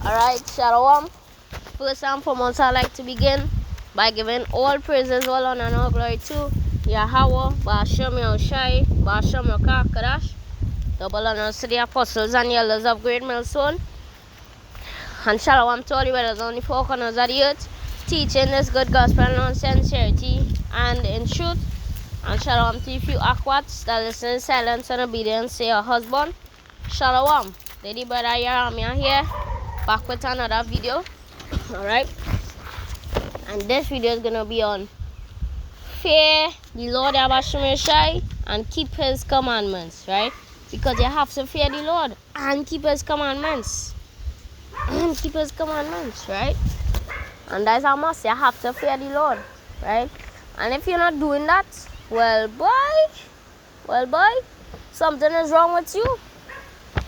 Alright, Shalom. First and foremost, I'd like to begin by giving all praises, all honor, and all glory to Yahweh, Ba'ashem Yahushai, Ba'ashem Yakakadash, double honors to the apostles and the elders of Great Millstone, and Shalom to all the brothers on the four corners of the earth, teaching this good gospel in sincerity and in truth. And Shalom to the few aquats that listen in silence and obedience to your husband. Shalom. Lady Brother Yaramia here, back with another video. Alright, and this video is gonna be on fear the Lord Yahweh and keep his commandments, right? Because you have to fear the Lord and keep his commandments. Right? And that's a must. You have to fear the Lord, right? And if you're not doing that, well boy, something is wrong with you.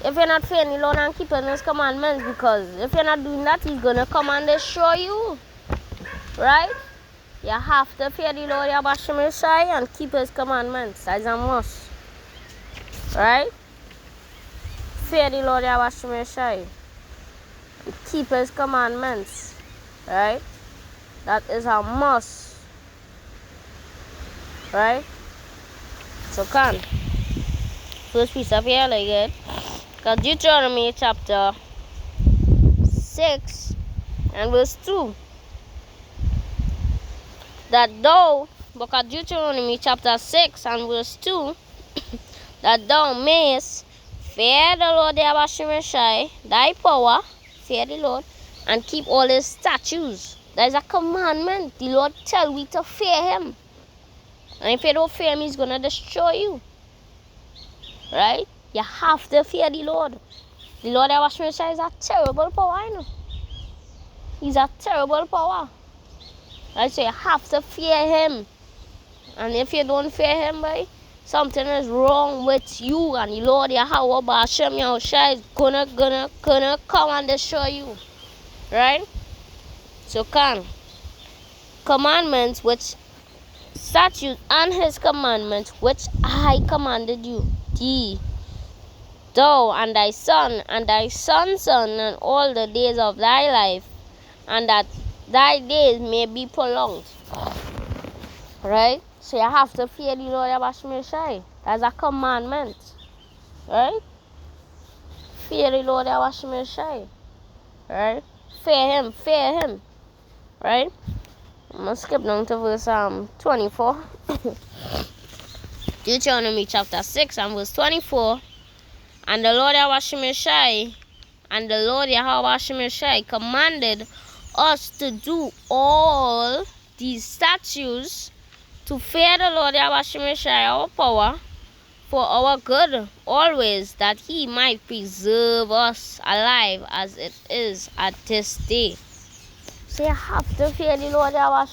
If you're not fearing the Lord and keeping his commandments, because if you're not doing that, he's gonna come and destroy you. Right? You have to fear the Lord Yahweh and keep his commandments. That's a must. Right? Fear the Lord Yahweh. Keep his commandments. Right? That is a must. Right? So come. First piece of here, like it. Deuteronomy chapter 6 and verse 2. That thou, book of Deuteronomy chapter 6 and verse 2, that thou mayest fear the Lord Yahweh, thy power, fear the Lord, and keep all his statutes. That is a commandment. The Lord tell we to fear him. And if you don't fear him, he's going to destroy you. Right? You have to fear the Lord. The Lord Yahweh is a terrible power, you know. He's a terrible power. Right? So you have to fear him. And if you don't fear him, boy, something is wrong with you. And the Lord Yahweh Ba'ashem Yahushai is gonna come and destroy you. Right? So commandments which statutes and his commandments which I commanded you, thou and thy son and thy son's son and all the days of thy life, and that thy days may be prolonged. Right? So you have to fear the Lord Yahweh. That's a commandment. Right? Fear the Lord Yahweh. Right? Fear him. Right? I'm going to skip down to verse 24. Deuteronomy chapter 6 and verse 24. And the Lord Yahweh and the Lord Yahweh commanded us to do all these statutes, to fear the Lord Yahweh our power, for our good always, that he might preserve us alive as it is at this day. So you have to fear the Lord Yahweh.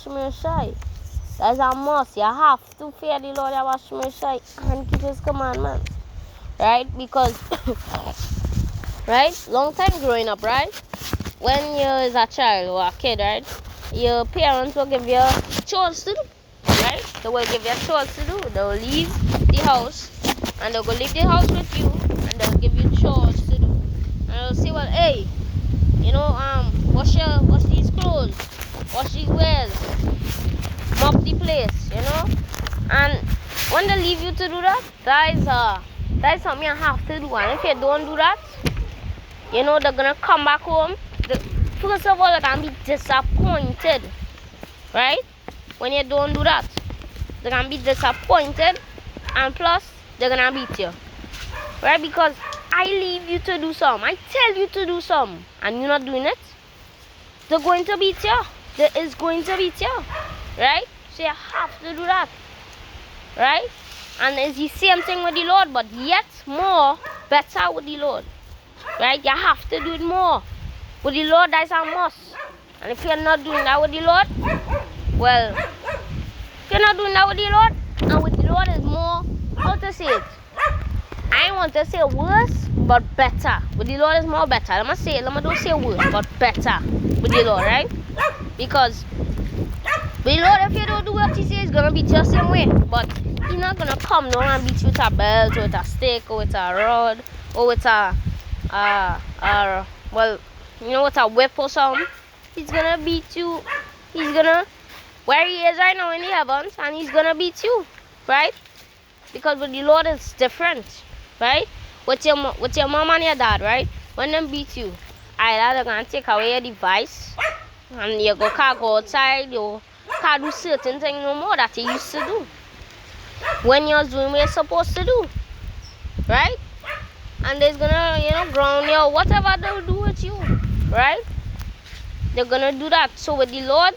That's a must. You have to fear the Lord Yahweh and keep his commandments. Right? Because, right? Long time growing up, right? When you is a child or a kid, right? Your parents will give you chores to do. Right? They will give you chores to do. They will leave the house and they'll go leave the house with you and they'll give you chores to do. And they'll say, well, hey, you know, wash these clothes, wash these wares, mop the place, you know. And when they leave you to do that, that is something you have to do. And if you don't do that, you know, they're gonna come back home. First of all, they're gonna be disappointed, right? When you don't do that, they're gonna be disappointed, and plus they're gonna beat you, right? Because I leave you to do something, I tell you to do something, and you're not doing it. They're going to beat you. They is going to beat you, right? So you have to do that, right? And it's the same thing with the Lord, but yet more better with the Lord, right? You have to do it more with the Lord. That's a must. And if you're not doing that with the Lord, well, if you're not doing that with the Lord, and with the Lord is more, how to say it? I want to say worse, but better. With the Lord is more better. Let me don't say worse, but better with the Lord, right? Because with the Lord, if you don't do what he says, it's gonna be just the same way. But he's not gonna come down and beat you with a belt, or with a stick, or with a rod, or with a well, you know, with a whip or something. He's gonna beat you. He's gonna, where he is right now in the heavens, and he's gonna beat you, right? Because with the Lord it's different, right? With your mom and your dad, right? When them beat you, either they're gonna take away your device, and you can't go outside, you can't do certain things no more that you used to do. When you're doing what you're supposed to do, right? And they're gonna, you know, ground you, whatever they'll do with you, right? They're gonna do that. So with the Lord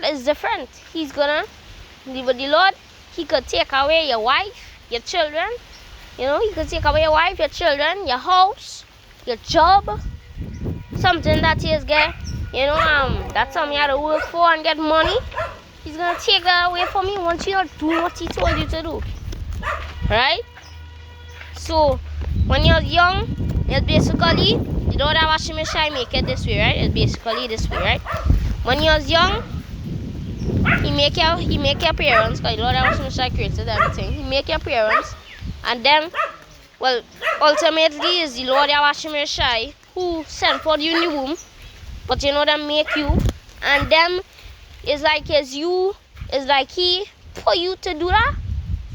is different. He's gonna, with the Lord, he could take away your wife, your children. You know, he could take away your wife, your children, your house, your job, something that he is get, you know, that's something you have to work for and get money. He's gonna take that away from you once you're doing what he told you to do, right? So when you're young, it's basically, you don't have washing machine, make it this way, right? It's basically this way, right? When you're young, he make your parents, because the Lord have washing machine created everything. He make your parents, and then, well, ultimately is the Lord have washing machine who sent for you in the womb, but you know them make you, and them is like he put you to do that.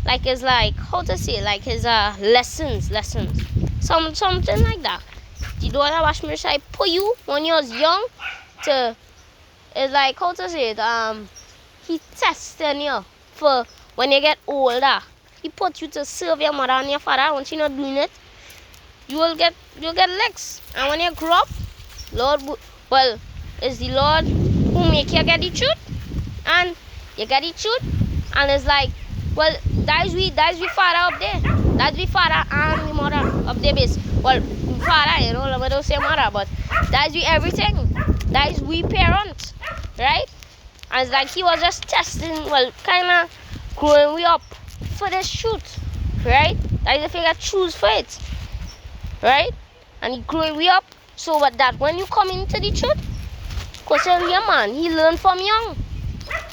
Like it's like, how to say, like his lessons, something like that. The Lord have washing machine put you when you was young to, it's like, how to say it, he testing you for when you get older. He put you to serve your mother and your father. Once you're not doing it, you'll get licks. And when you grow up, Lord, well, it's the Lord who make you get the truth, and you get the truth, and it's like, well, that's we father up there. That's we father and we mother up there base. Well, father, you know, we don't say mother, but that's we everything. That's we parents, right? And it's like he was just testing, well, kind of growing we up for this truth, right? That's the thing I choose for it, right? And he growing we up so that when you come into the truth, because your man, he learned from young,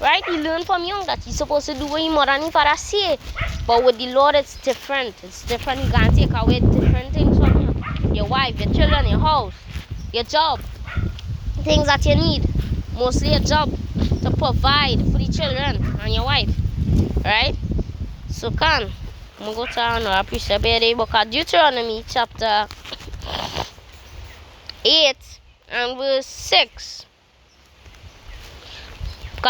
right? He learned from young that he's supposed to do what his mother and his father say. But with the Lord, it's different. It's different. He can't take away different things from you. Your wife, your children, your house, your job, things that you need. Mostly a job to provide for the children and your wife, right? So I'm going to go to another precept here, the book of Deuteronomy chapter 8 and verse 6.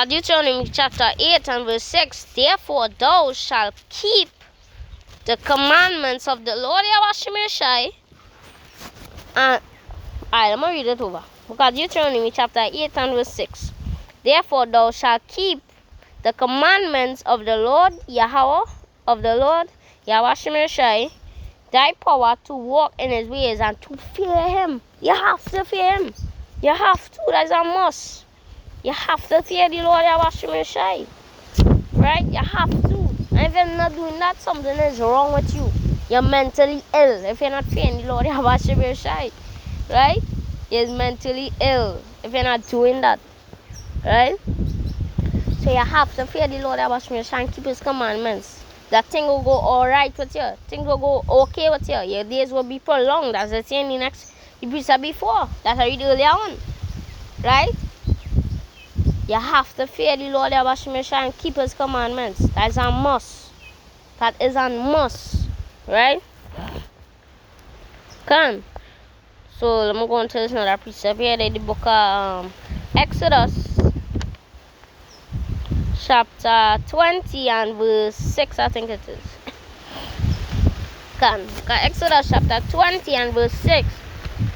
Deuteronomy chapter 8 and verse 6. Therefore thou shalt keep the commandments of the Lord Yahweh Shai. And I'm going to read it over. Deuteronomy chapter 8 and verse 6. Therefore thou shalt keep the commandments of the Lord Yahweh, Yahweh Shai, thy power to walk in his ways and to fear him. You have to fear him. You have to. That's a must. You have to fear the Lord Yahweh Shai. Right? You have to. And if you're not doing that, something is wrong with you. You're mentally ill if you're not fearing the Lord Yahweh Shai. Right? You're mentally ill if you're not doing that. Right? So you have to fear the Lord Yahweh Shai and keep his commandments. That thing will go alright with you. Things will go okay with you. Your days will be prolonged. As I say in the next episode before. That I read earlier on. Right? You have to fear the Lord Yahweh Shai and keep his commandments. That is a must. That is a must. Right? Come. So let me go into this another precept here. The book of Exodus chapter 20 and verse 6, I think it is. Come. Exodus chapter 20 and verse 6.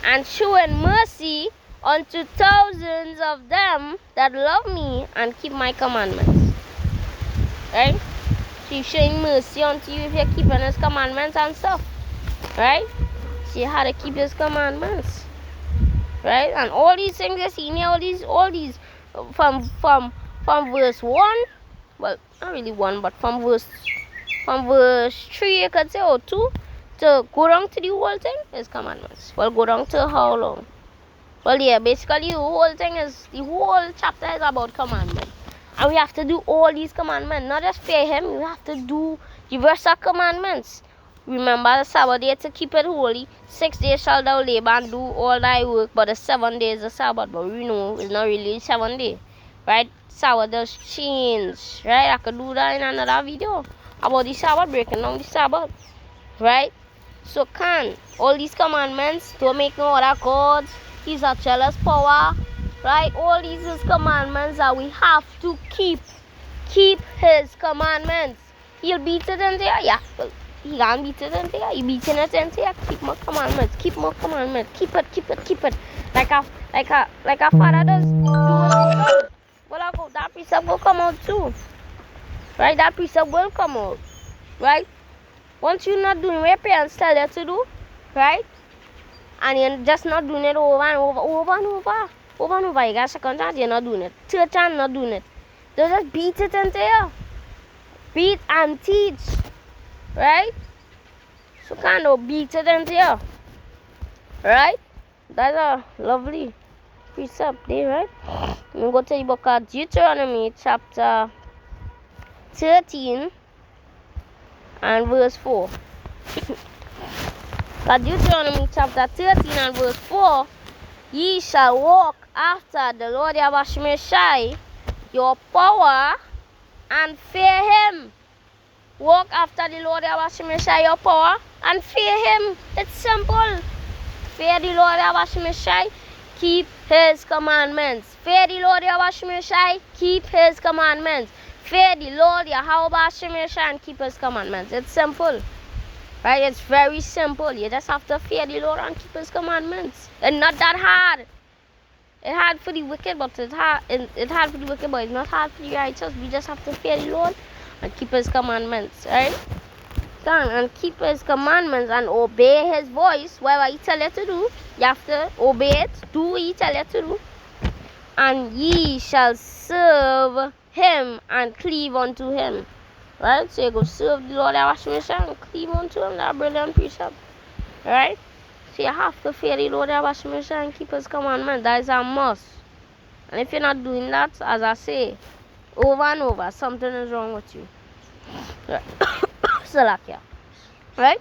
And showing mercy unto thousands of them that love me and keep my commandments. Right? So he's showing mercy unto you if you're keeping his commandments and stuff. Right? So you have to keep his commandments. Right? And all these things you see here, all these from verse 1, well, not really 1, but from verse 3 you could say, or 2, to go down to the whole thing is commandments. Well, go down to how long? Well, yeah, basically the whole chapter is about commandments. And we have to do all these commandments. Not just fear him, we have to do the rest of commandments. Remember the Sabbath day to keep it holy. 6 days shall thou labor and do all thy work, but the 7th day is the Sabbath. But we know it's not really 7 day, right? Sabbath does change, right? I could do that in another video about the Sabbath, breaking down the Sabbath, right? So can all these commandments, don't make no other gods, he's a jealous power, right? All these is commandments that we have to keep his commandments. He'll beat it in there, yeah. Well, he can't beat it in there. He beating it in there. Keep more commandments. Keep more commandments. Keep it. Like a father does do with his son. Well, that precept will come out too, right? That precept will come out, right? Once you're not doing what your parents tell you to do, right? And you're just not doing it over and over. You got second chance, you're not doing it. Third chance, not doing it. They just beat it into you. Beat and teach, right? So kind of beat it into you, right? That's a lovely precept there, right? I'm going to tell you about Deuteronomy chapter 13 and verse 4. Deuteronomy chapter 13 and verse 4. Ye shall walk after the Lord Yahweh your power, and fear him. Walk after the Lord Yahweh your power, and fear him. It's simple. Fear the Lord Yahweh, keep his commandments. Fear the Lord Yahweh, keep his commandments. Fear the Lord Yahweh and keep his commandments. It's simple, right? It's very simple. You just have to fear the Lord and keep his commandments. It's not that hard. It's hard for the wicked, but it's hard for the wicked, but it's not hard for the righteous. We just have to fear the Lord and keep his commandments, right? And keep his commandments and obey his voice. Whatever he tell you to do, you have to obey it. Do what he tell you to do. And ye shall serve him and cleave unto him. Right? So you go serve the Lord and cleave unto him. That's a brilliant precept. Right? So you have to fear the Lord and keep his commandments. That is a must. And if you're not doing that, as I say, over and over, something is wrong with you. Right? Salakia. Right?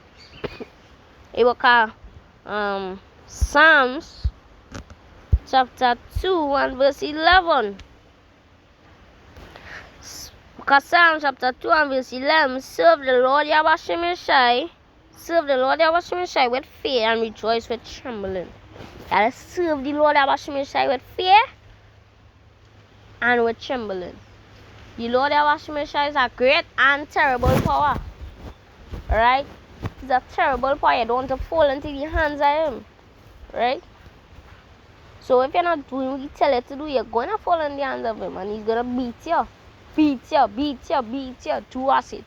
It will call Psalms chapter 2 and verse 11. Because Psalm chapter 2 and verse 11, serve the Lord Yahweh with fear and rejoice with trembling. That is, serve the Lord Yahweh with fear and with trembling. The Lord Yahweh is a great and terrible power. Right? It's a terrible power. You don't want to fall into the hands of him. Right? So if you're not doing what he tells you to do, you're going to fall in the hands of him, and he's going to beat you. Do as it.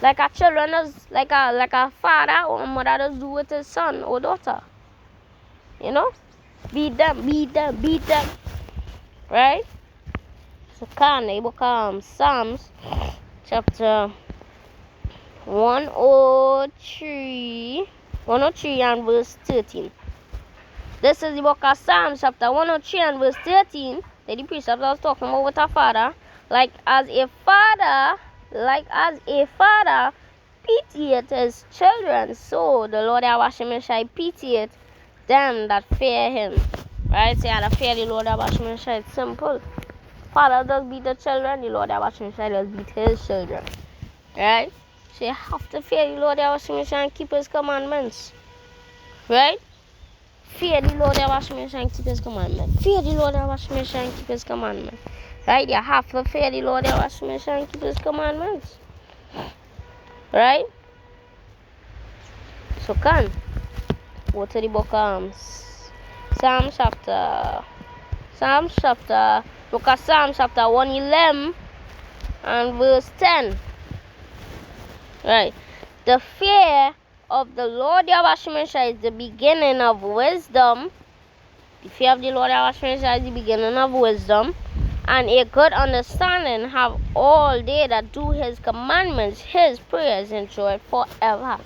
Like a children does, like a father or a mother does do with his son or daughter. You know? Beat them. Right? So can the book of Psalms chapter 103 and verse 13. This is the book of Psalms chapter 103 and verse 13. That the precept was talking about with a father. Like as a father pitieth his children, so the Lord Yahweh pitieth them that fear him. Right? So you have to fear the Lord Yahweh. It's simple. Father does beat the children, the Lord Yahweh does beat his children. Right? So you have to fear the Lord Yahweh and keep his commandments. Right? Fear the Lord Yahweh and keep his commandments. Fear the Lord Yahweh and keep his commandments. Right? You have to fear the Lord Yahweh and keep his commandments. Right? So can go to the book of Psalms chapter 111 and verse 10. Right. The fear of the Lord Yahweh is the beginning of wisdom. The fear of the Lord Yahweh is the beginning of wisdom. And a good understanding have all they that do his commandments, his prayers enjoy forever.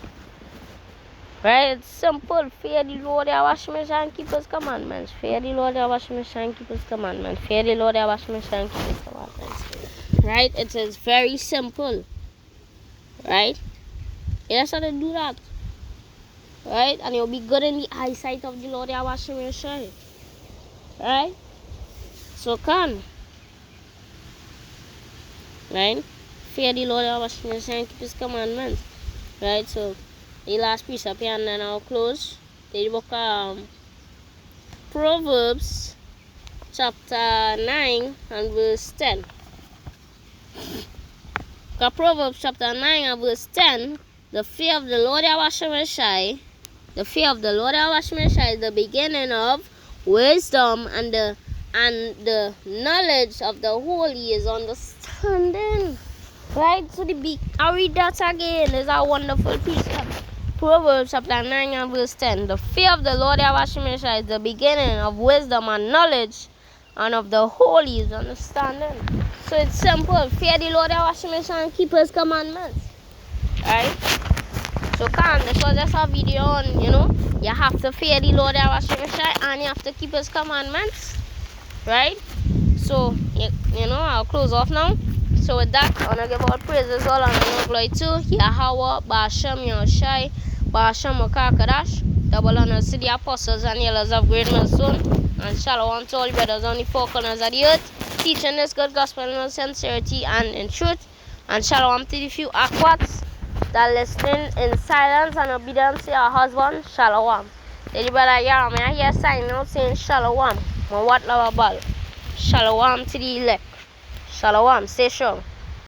Right? It's simple. Fear the Lord Yahweh and keep his commandments. Fear the Lord Yahweh and keep his commandments. Fear the Lord Yahweh and keep his commandments. Right? It is very simple. Right? You just have to do that. Right? And you'll be good in the eyesight of the Lord Yahweh Shemel Shai. Right? So can. Right? Fear the Lord Yahweh Shemel Shai and keep his commandments. Right? So the last piece up here and then I'll close. The book Proverbs chapter 9 and verse 10. Proverbs chapter 9 and verse 10. The fear of the Lord Yahweh Shemel Shai, the fear of the Lord Yahweh Shemel Shai is the beginning of wisdom, and the knowledge of the holy is understanding. Right? So I'll read that again. It's a wonderful piece of Proverbs chapter 9 and verse 10. The fear of the Lord Yahweh Shemel Shai is the beginning of wisdom and knowledge, and of the holy is understanding. So it's simple. Fear the Lord Yahweh Shemel Shai and keep his commandments. Right? So this was just a video on, you have to fear the Lord Yahweh Shemel Shai and you have to keep his commandments. Right? So, I'll close off now. So with that, I want to give all praises, all honor and glory to Yahweh, Ba'ashem Yahushai, Ba'ashem Makakadash, double honors to the apostles and elders of Great Millstone, and shalom to all brothers on the four corners of the earth, teaching this good gospel in sincerity and in truth, and shalom to the few aquats that listening in silence and obedience to your husband. Shalom. The brother Yarama here signing out saying shalom. Mawat Lawabal. Shalom to the elect. Shalom. Stay strong.